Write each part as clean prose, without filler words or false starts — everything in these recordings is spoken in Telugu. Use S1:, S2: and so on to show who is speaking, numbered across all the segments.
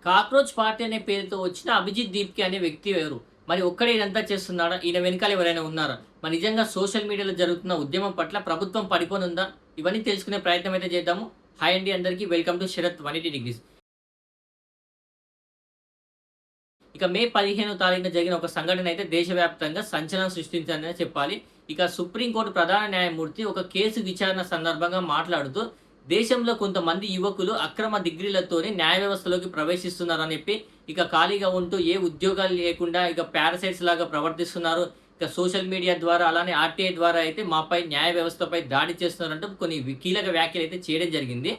S1: కాక్రోచ్ పార్టీ అనే పేరుతో వచ్చిన అభిజిత్ దీప్‌కి అనే వ్యక్తి ఎవరు? మరి ఒక్కడే ఇదంతా చేస్తున్నాడా? ఈయన వెనకాల ఎవరైనా ఉన్నారా? మరి నిజంగా సోషల్ మీడియాలో జరుగుతున్న ఉద్యమం పట్ల ప్రభుత్వం పడిపోనుందా? ఇవన్నీ తెలుసుకునే ప్రయత్నం అయితే చేద్దాము. హాయ్ అండి అందరికీ. Welcome to Sharat 180 degrees. ఇక మే 15వ తారీఖున జరిగిన ఒక సంఘటన అయితే దేశవ్యాప్తంగా సంచలనం సృష్టించిందనే చెప్పాలి. ఇక సుప్రీంకోర్టు ప్రధాన న్యాయమూర్తి ఒక కేసు విచారణ సందర్భంగా మాట్లాడుతూ, దేశంలో కొంతమంది యువకులు అక్రమ డిగ్రీలతోని న్యాయ వ్యవస్థలోకి ప్రవేశిస్తున్నారని చెప్పి, ఇక ఖాళీగా ఉంటూ ఏ ఉద్యోగాలు లేకుండా ఇక పారాసైట్స్ లాగా ప్రవర్తిస్తున్నారు. ఇక సోషల్ మీడియా ద్వారా అలానే ఆర్‌టీఐ ద్వారా అయితే మాపై న్యాయ వ్యవస్థపై దాడి చేస్తున్నారంటూ కొన్ని కీలక వ్యాఖ్యలైతే చేయడం జరిగింది.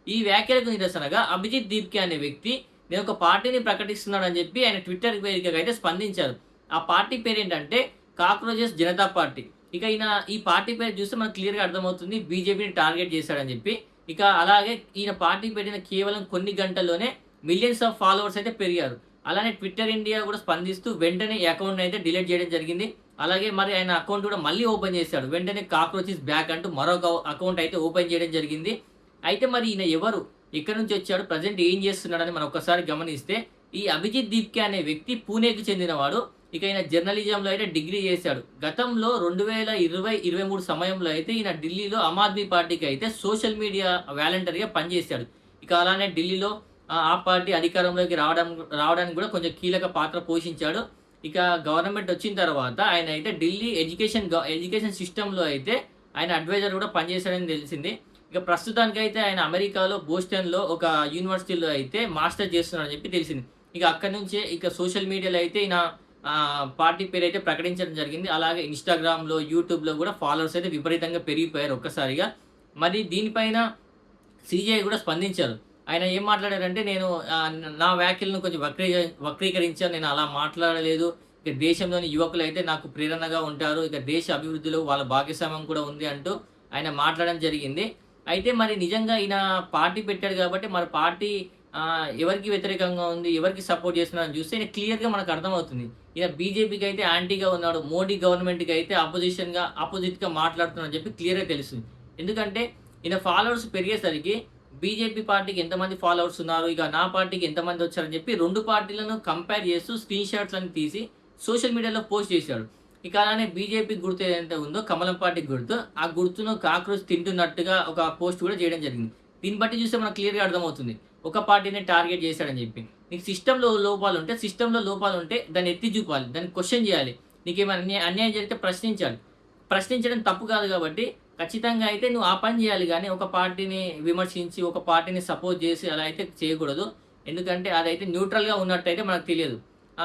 S1: ఈ వ్యాఖ్యలకు నిరసనగా అభిజిత్ దీప్‌కే అనే వ్యక్తి నేనొక పార్టీని ప్రకటిస్తున్నానని జెప్పి ఆయన ట్విట్టర్ వేదికగా అయితే స్పందించారు. ఆ పార్టీ పేరేంటంటే కాక్రోచెస్ జనతా పార్టీ. ఇక ఈయన ఈ పార్టీ పేరు చూస్తే మనకు క్లియర్‌గా అర్థమవుతుంది బీజేపీని టార్గెట్ చేశాడని జెప్పి. ఇక అలాగే ఈయన పార్టీ పెట్టిన కేవలం కొన్ని గంటల్లోనే మిలియన్స్ ఆఫ్ ఫాలోవర్స్ అయితే పెరిగారు. అలానే ట్విట్టర్ ఇండియా కూడా స్పందిస్తూ వెంటనే ఈ అకౌంట్‌ని అయితే డిలీట్ చేయడం జరిగింది. అలాగే మరి ఆయన అకౌంట్ కూడా మళ్ళీ ఓపెన్ చేశాడు. వెంటనే కాక్రోచ్ ఈస్ బ్యాక్ అంటూ మరొక అకౌంట్ అయితే ఓపెన్ చేయడం జరిగింది. అయితే మరి ఈయన ఎవరు? ఎక్కడి నుంచి వచ్చాడు? ప్రెజెంట్ ఏం చేస్తున్నాడని మనం ఒక్కసారి గమనిస్తే, ఈ అభిజిత్ దీప్‌కే అనే వ్యక్తి పూణేకి చెందినవాడు. ఇక ఈయన జర్నలిజంలో అయితే డిగ్రీ చేశాడు. గతంలో 2020, 23 సమయంలో అయితే ఈయన ఢిల్లీలో ఆమ్ ఆద్మీ పార్టీకి అయితే సోషల్ మీడియా వాలంటీర్‌గా పనిచేశాడు. ఇక అలానే ఢిల్లీలో ఆ పార్టీ అధికారంలోకి రావడానికి కూడా కొంచెం కీలక పాత్ర పోషించాడు. ఇక గవర్నమెంట్ వచ్చిన తర్వాత ఆయన అయితే ఢిల్లీ ఎడ్యుకేషన్ సిస్టమ్‌లో అయితే ఆయన అడ్వైజర్ కూడా పనిచేశాడని తెలిసింది. ఇక ప్రస్తుతానికైతే ఆయన అమెరికాలో బోస్టన్‌లో ఒక యూనివర్సిటీలో అయితే మాస్టర్స్ చేస్తున్నాడని చెప్పి తెలిసింది. ఇక అక్కడి నుంచే ఇక సోషల్ మీడియాలో అయితే ఈయన పార్టీ పేరైతే ప్రకటించడం జరిగింది. అలాగే ఇన్‌స్టాగ్రామ్‌లో, యూట్యూబ్‌లో కూడా ఫాలోవర్స్ అయితే విపరీతంగా పెరిగిపోయారు ఒక్కసారిగా. మరి దీనిపైన సీజేఐ కూడా స్పందించారు. ఆయన ఏం మాట్లాడారంటే, "నేను నా వ్యాఖ్యలను కొంచెం వక్రీకరించాను. నేను అలా మాట్లాడలేదు. ఇక దేశంలోని యువకులైతే నాకు ప్రేరణగా ఉంటారు. ఇక దేశ అభివృద్ధిలో వాళ్ళ భాగస్వామ్యం కూడా ఉంది" అంటూ ఆయన మాట్లాడడం జరిగింది. అయితే మరి నిజంగా ఈయన పార్టీ పెట్టాడు కాబట్టి మరి పార్టీ ఎవరికి వ్యతిరేకంగా ఉంది, ఎవరికి సపోర్ట్ చేస్తున్నారని చూస్తే ఈయన క్లియర్‌గా మనకు అర్థమవుతుంది. ఈయన బీజేపీకి అయితే యాంటీగా ఉన్నాడు. మోడీ గవర్నమెంట్‌కి అయితే అపోజిట్‌గా మాట్లాడుతున్నాడని చెప్పి క్లియర్‌గా తెలుస్తుంది. ఎందుకంటే ఈయన ఫాలోవర్స్ పెరిగేసరికి బీజేపీ పార్టీకి ఎంతమంది ఫాలోవర్స్ ఉన్నారు, ఇక నా పార్టీకి ఎంతమంది వచ్చారని చెప్పి 2 పార్టీలను కంపేర్ చేస్తూ స్క్రీన్ షాట్స్ తీసి సోషల్ మీడియాలో పోస్ట్ చేశాడు. ఇక అలానే బీజేపీ గుర్తు ఏదైతే ఉందో కమలం పార్టీ గుర్తు, ఆ గుర్తును కాక్రోచ్ తింటున్నట్టుగా ఒక పోస్ట్ కూడా చేయడం జరిగింది. దీన్ని బట్టి చూస్తే మనకు క్లియర్‌గా అర్థమవుతుంది. ఒక పార్టీనే టార్గెట్ చేశాడని చెప్పి. నీకు సిస్టమ్‌లో లోపాలుంటే దాన్ని ఎత్తి చూపాలి. దాన్ని క్వెషన్ చేయాలి. నీకేమైనా అన్యాయం జరిగితే ప్రశ్నించాలి. ప్రశ్నించడం తప్పు కాదు కాబట్టి ఖచ్చితంగా అయితే నువ్వు ఆ పని చేయాలి గానీ, ఒక పార్టీని విమర్శించి, ఒక పార్టీని సపోర్ట్ చేసి అలా అయితే చేయకూడదు. ఎందుకంటే అదైతే న్యూట్రల్‌గా ఉన్నట్టయితే మనకు తెలియదు.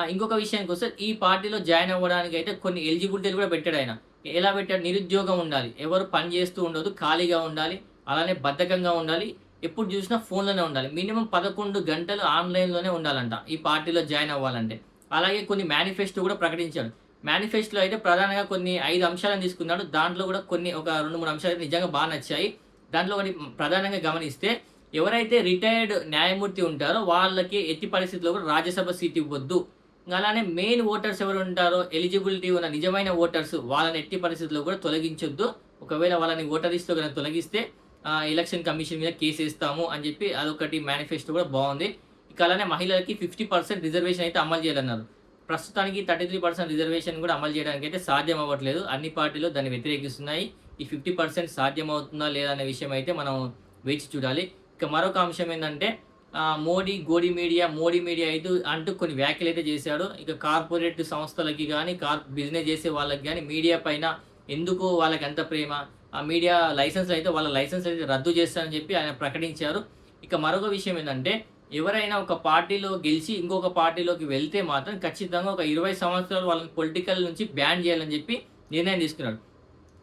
S1: ఇంకొక విషయానికొస్తే ఈ పార్టీలో జాయిన్ అవ్వడానికైతే కొన్ని ఎలిజిబిలిటీలు కూడా పెట్టాడాయన. ఎలా పెట్టాడు? నిరుద్యోగం ఉండాలి. ఎవరు పని చేస్తూ ఉండొద్దు. ఖాళీగా ఉండాలి. అలానే బద్ధకంగా ఉండాలి. ఎప్పుడు చూసినా ఫోన్‌లోనే ఉండాలి. మినిమమ్ 11 గంటలు ఆన్‌లైన్‌లోనే ఉండాలంట ఈ పార్టీలో జాయిన్ అవ్వాలంటే. అలాగే కొన్ని మేనిఫెస్టో కూడా ప్రకటించాడు. మేనిఫెస్టోలో అయితే ప్రధానంగా కొన్ని 5 అంశాలను తీసుకున్నాడు. దాంట్లో కూడా కొన్ని ఒక 2, 3 అంశాలైతే నిజంగా నచ్చాయి. దాంట్లో ఒకటి ప్రధానంగా గమనిస్తే ఎవరైతే రిటైర్డ్ న్యాయమూర్తి ఉంటారో వాళ్ళకి ఎట్టి పరిస్థితిలో కూడా రాజ్యసభ సీట్ ఇవ్వొద్దు. అలానే మెయిన్ ఓటర్స్ ఎవరు ఉంటారో ఎలిజిబిలిటీ ఉన్న నిజమైన ఓటర్స్ వాళ్ళని ఎట్టి పరిస్థితుల్లో కూడా తొలగించొద్దు. ఒకవేళ వాళ్ళని ఓటర్ లిస్ట్‌లో గనక తొలగిస్తే ఎలక్షన్ కమిషన్ మీద కేసేస్తాము అని చెప్పి అదొకటి మేనిఫెస్టో కూడా బావుంది. ఇక అలానే మహిళలకి 50% రిజర్వేషన్ అయితే అమలు చేయాలన్నారు. ప్రస్తుతానికి 33% రిజర్వేషన్ కూడా అమలు చేయడానికైతే సాధ్యం అవ్వట్లేదు. అన్ని పార్టీలు దాన్ని వ్యతిరేకిస్తున్నాయి. ఈ 50% సాధ్యమవుతుందా లేదా అనే విషయం అయితే మనం వేచి చూడాలి. ఇక మరొక అంశం ఏందంటే మోడీ మీడియా అంటూ కొన్ని వ్యాఖ్యలైతే చేశాడు. ఇక కార్పొరేట్ సంస్థలకి గాని, బిజినెస్ చేసే వాళ్ళకి గాని మీడియా పైన ఎందుకు వాళ్ళకంత ప్రేమ? ఆ మీడియా వాళ్ళ లైసెన్స్ అయితే రద్దు చేస్తారని చెప్పి ఆయన ప్రకటించారు. ఇక మరొక విషయం ఏందంటే ఎవరైనా ఒక పార్టీలో గెలిచి ఇంకొక పార్టీలోకి వెళ్తే మాత్రం ఖచ్చితంగా ఒక 20 సంవత్సరాలు వాళ్ళని పొలిటికల్ నుంచి బ్యాన్ చేయాలని చెప్పి నిర్ణయం తీసుకున్నాడు.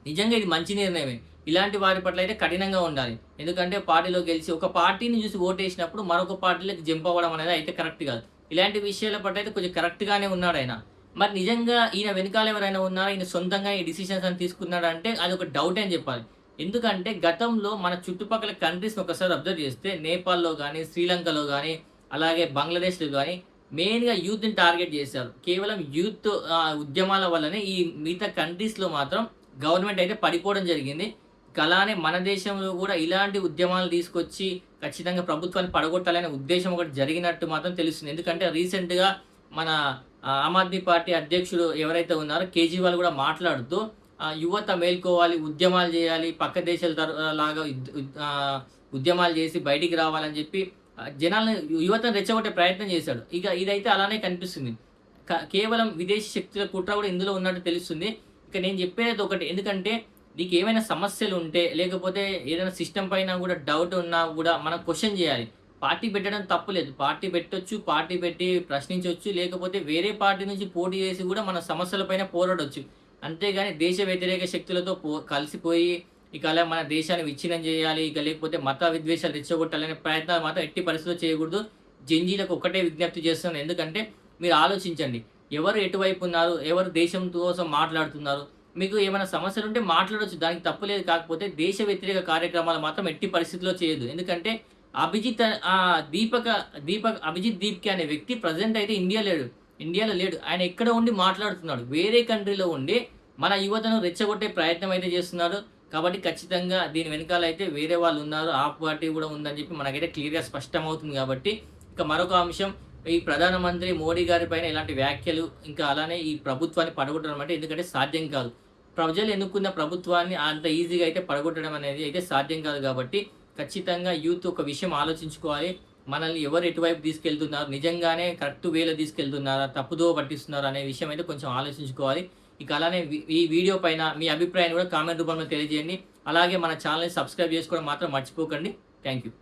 S1: నిజంగా ఇది మంచి నిర్ణయమే. ఇలాంటి వారి పట్ల అయితే కఠినంగా ఉండాలి. ఎందుకంటే పార్టీలో గెలిచి ఒక పార్టీని చూసి ఓటేసినప్పుడు మరొక పార్టీలోకి జంప్ అవ్వడం అనేది అయితే కరెక్ట్ కాదు. ఇలాంటి విషయాల పట్ల అయితే కొంచెం కరెక్ట్‌గానే ఉన్నాడాయన. మరి నిజంగా ఈయన వెనకాల ఎవరైనా ఉన్నారా? ఈయన సొంతంగా ఈ డిసిషన్స్ అని తీసుకున్నాడా అంటే అదొక డౌటే అని చెప్పాలి. ఎందుకంటే గతంలో మన చుట్టుపక్కల కంట్రీస్‌ని ఒకసారి అబ్జర్వ్ చేస్తే నేపాల్‌లో గాని, శ్రీలంకలో గాని, అలాగే బంగ్లాదేశ్‌లో గాని మెయిన్‌గా యూత్‌ని టార్గెట్ చేశారు. కేవలం యూత్ ఉద్యమాల వల్లనే ఈ మిగతా కంట్రీస్‌లో మాత్రం గవర్నమెంట్ అయితే పడిపోవడం జరిగింది. ఇక అలానే మన దేశంలో కూడా ఇలాంటి ఉద్యమాలు తీసుకొచ్చి ఖచ్చితంగా ప్రభుత్వాన్ని పడగొట్టాలనే ఉద్దేశ్యం ఒకటి జరిగినట్టు మాత్రం తెలుస్తుంది. ఎందుకంటే రీసెంట్‌గా మన ఆమ్ ఆద్మీ పార్టీ అధ్యక్షుడు ఎవరైతే ఉన్నారో కేజ్రీవాల్ కూడా మాట్లాడుతూ యువత మేల్కోవాలి, ఉద్యమాలు చేయాలి, పక్క దేశాల లాగా ఉద్యమాలు చేసి బయటికి రావాలని చెప్పి జనాల్ని యువతను రెచ్చగొట్టే ప్రయత్నం చేశాడు. ఇక ఇదైతే అలానే కనిపిస్తుంది. కేవలం విదేశీ శక్తుల కుట్ర కూడా ఇందులో ఉన్నట్టు తెలుస్తుంది. ఇక నేను చెప్పేది ఒకటి, ఎందుకంటే నీకేమైనా సమస్యలుంటే, లేకపోతే ఏదైనా సిస్టమ్ పైన గూడా డౌట్ ఉన్నా గూడా మనం క్వెషన్ జేయాలి. పార్టీ పెట్టడం తప్పు లేదు. పార్టీ పెట్టొచ్చు, పార్టీ పెట్టి ప్రశ్నించొచ్చు, లేకపోతే వేరే పార్టీ నుంచి పోటీ చేసి గూడా మన సమస్యల పైన పోరాడొచ్చు. అంతేగాని దేశ వ్యతిరేక శక్తులతో కలిసిపోయి ఇక అలా మన దేశాన్ని విచ్ఛిన్నం జేయాలి, ఇక లేకపోతే మత విద్వేషాలు రెచ్చగొట్టాలనే ప్రయత్నాలు మాత్రం ఎట్టి పరిస్థితిలో చేయకూడదు. జెన్‌జీలకు ఒక్కటే విజ్ఞప్తి చేస్తున్నాను. ఎందుకంటే మీరు ఆలోచించండి. ఎవరు ఎటువైపు ఉన్నారు? ఎవరు దేశం కోసం మాట్లాడుతున్నారు? మీకు ఏమైనా సమస్యలుంటే మాట్లాడొచ్చు. దానికి తప్పు లేదు. కాకపోతే దేశ వ్యతిరేక కార్యక్రమాలు మాత్రం ఎట్టి పరిస్థితిలో చేయొద్దు. ఎందుకంటే అభిజిత్ అభిజిత్ దీప్‌కే అనే వ్యక్తి ప్రెజెంట్ అయితే ఇండియాలో లేడు. ఆయన ఎక్కడో ఉండి మాట్లాడుతున్నాడు. వేరే కంట్రీలో ఉండి మన యువతను రెచ్చగొట్టే ప్రయత్నం అయితే చేస్తున్నాడు. కాబట్టి ఖచ్చితంగా దీని వెనకాల అయితే వేరే వాళ్ళున్నారు. ఆ పార్టీ కూడా ఉందని చెప్పి మనకైతే క్లియర్‌గా స్పష్టమవుతుంది కాబట్టి, ఇక మరొక అంశం, ఈ ప్రధానమంత్రి మోడీ గారి పైన ఇలాంటి వ్యాఖ్యలు, ఇంకా అలానే ఈ ప్రభుత్వాన్ని పడగొట్టడం అంటే ఎందుకంటే సాధ్యం కాదు. ప్రజలు ఎన్నుకున్న ప్రభుత్వాన్ని అంత ఈజీగా అయితే పడగొట్టడం అనేది అయితే సాధ్యం కాదు కాబట్టి, ఖచ్చితంగా యూత్ ఒక విషయం ఆలోచించుకోవాలి. మనల్ని ఎవరు ఎటువైపు తీసుకెళ్తున్నారు? నిజంగానే కరెక్ట్ వేలో తీసుకెళ్తున్నారా? తప్పుదోవ పట్టిస్తున్నారా? అనే విషయం అయితే కొంచెం ఆలోచించుకోవాలి. ఇక అలానే ఈ వీడియో పైన మీ అభిప్రాయాన్ని కూడా కామెంట్ రూపంలో తెలియజేయండి. అలాగే మన ఛానల్‌ని సబ్స్క్రైబ్ చేసుకోవడం మాత్రం మర్చిపోకండి. Thank you.